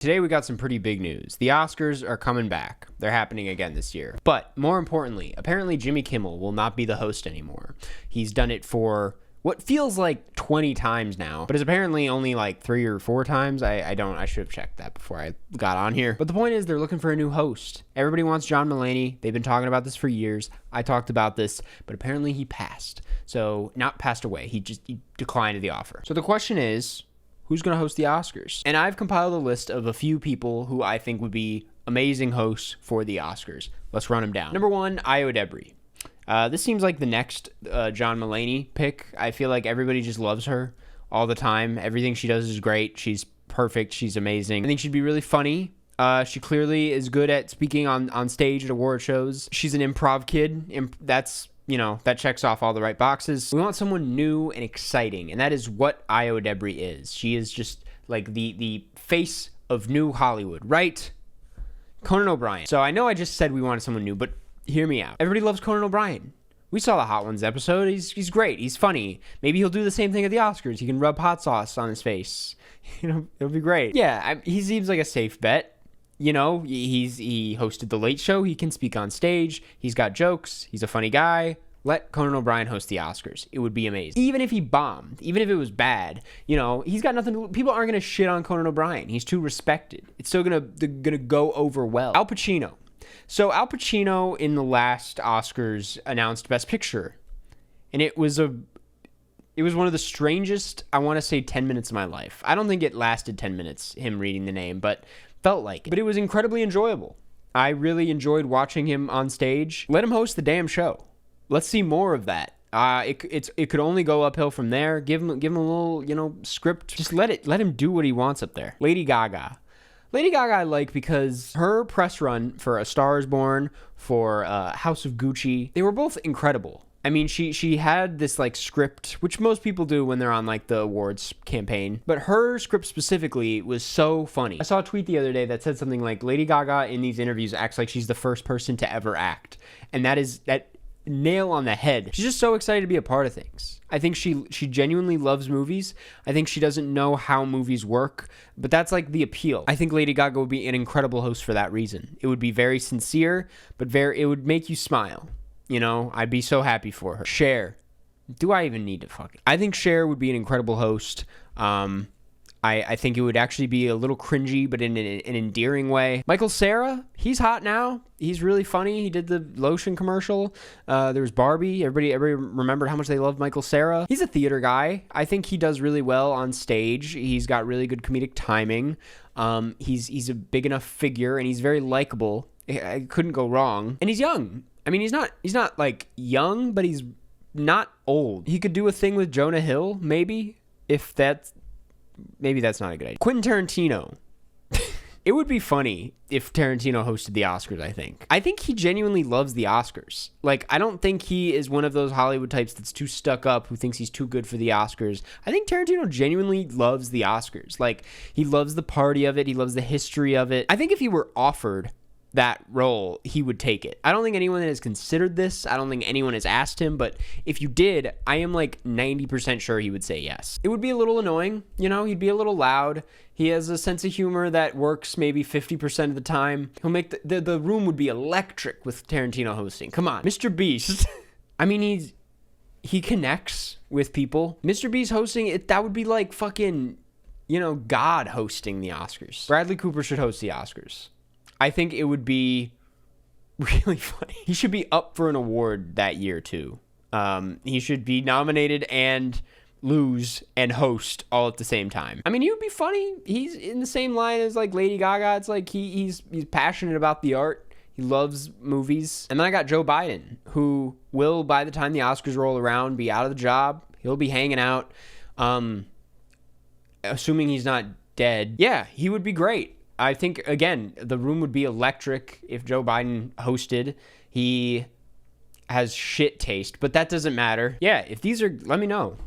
Today we got some pretty big news. The Oscars are coming back. They're happening again this year. But more importantly, apparently Jimmy Kimmel will not be the host anymore. He's done it for what feels like 20 times now, but it's apparently only like 3 or 4 times. I should have checked that before I got on here. But the point is they're looking for a new host. Everybody wants John Mulaney. They've been talking about this for years. I talked about this, but apparently he passed. So not passed away. He declined the offer. So the question is, who's going to host the Oscars? And I've compiled a list of a few people who I think would be amazing hosts for the Oscars. Let's run them down. Number 1, Ayo Edebiri. This seems like the next John Mulaney pick. I feel like everybody just loves her all the time. Everything she does is great. She's perfect. She's amazing. I think she'd be really funny. She clearly is good at speaking on stage at award shows. She's an improv kid. That checks off all the right boxes. We want someone new and exciting, and that is what Ayo Edebiri is. She is just like the face of new Hollywood, right? Conan O'Brien. So I know I just said we wanted someone new, but hear me out. Everybody loves Conan O'Brien. We saw the Hot Ones episode. He's great. He's funny. Maybe he'll do the same thing at the Oscars. He can rub hot sauce on his face. It'll be great. Yeah, he seems like a safe bet. He hosted The Late Show. He can speak on stage. He's got jokes. He's a funny guy. Let Conan O'Brien host the Oscars. It would be amazing. Even if he bombed, even if it was bad, he's got nothing. People aren't gonna shit on Conan O'Brien. He's too respected. It's still gonna go over well. Al Pacino. So Al Pacino in the last Oscars announced Best Picture, and it was one of the strangest, I want to say, 10 minutes of my life. I don't think it lasted 10 minutes, him reading the name, but felt like it. But it was incredibly enjoyable. I really enjoyed watching him on stage. Let him host the damn show. Let's see more of that. It could only go uphill from there. Give him a little, script. Just let him do what he wants up there. Lady Gaga. Lady Gaga I like because her press run for A Star Is Born, for House of Gucci, they were both incredible. I mean, she had this script, which most people do when they're on the awards campaign, but her script specifically was so funny. I saw a tweet the other day that said something like, Lady Gaga in these interviews acts like she's the first person to ever act, and that nail on the head. She's just so excited to be a part of things. I think she genuinely loves movies. I think she doesn't know how movies work, but that's the appeal. I think Lady Gaga would be an incredible host for that reason. It would be very sincere, but it would make you smile. I'd be so happy for her. Cher. Do I even need to I think Cher would be an incredible host. I think it would actually be a little cringy, but in an endearing way. Michael Cera, he's hot now. He's really funny. He did the lotion commercial. There was Barbie. Everybody remembered how much they loved Michael Cera. He's a theater guy. I think he does really well on stage. He's got really good comedic timing. He's a big enough figure, and he's very likable. I couldn't go wrong. And he's young. I mean, he's not young, but he's not old. He could do a thing with Jonah Hill, maybe, maybe that's not a good idea. Quentin Tarantino. It would be funny if Tarantino hosted the Oscars, I think. I think he genuinely loves the Oscars. I don't think he is one of those Hollywood types that's too stuck up who thinks he's too good for the Oscars. I think Tarantino genuinely loves the Oscars. He loves the party of it. He loves the history of it. I think if he were offered that role, he would take it. I don't think anyone has considered this. I don't think anyone has asked him, but if you did, I am 90% sure he would say yes. It would be a little annoying, he'd be a little loud. He has a sense of humor that works maybe 50% of the time. He'll make the room would be electric with Tarantino hosting. Come on. Mr. Beast. I mean, he connects with people. Mr. Beast hosting it, that would be fucking, God hosting the Oscars. Bradley Cooper should host the Oscars. I think it would be really funny. He should be up for an award that year, too. He should be nominated and lose and host all at the same time. I mean, he would be funny. He's in the same line as Lady Gaga. It's he's passionate about the art. He loves movies. And then I got Joe Biden, who will, by the time the Oscars roll around, be out of the job. He'll be hanging out. Assuming he's not dead. Yeah, he would be great. I think, again, the room would be electric if Joe Biden hosted. He has shit taste, but that doesn't matter. Yeah, if these are, let me know.